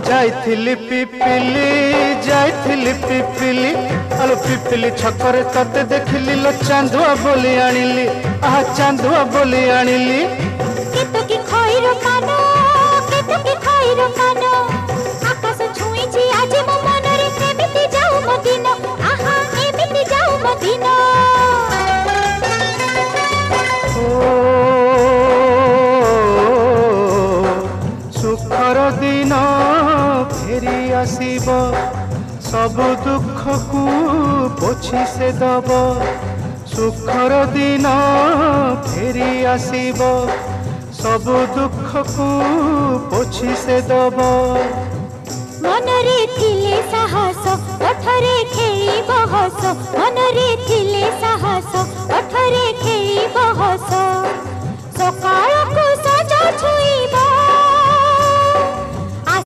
जाइथिली पिपिली आलो पिपिली छकरे तते देखिली लो चांदुआ बोली आनिली आहा चांदुआ बोली आनिली केतो की खइरो कानो आकाश छुईची आज मो मनरे एमिति जाऊ मदिना आहा एमिति जाऊ मदिना सुखर दिन फेरी आसीब सब दुख को पोछि से दब सुखर दिन फेरी आसीब सब दुख को पोछि से दब मनरे थिले साहस ओठरे खेली बहस मनरे थिले साहस ओठरे खेली बहस सकाळ को सजा छुई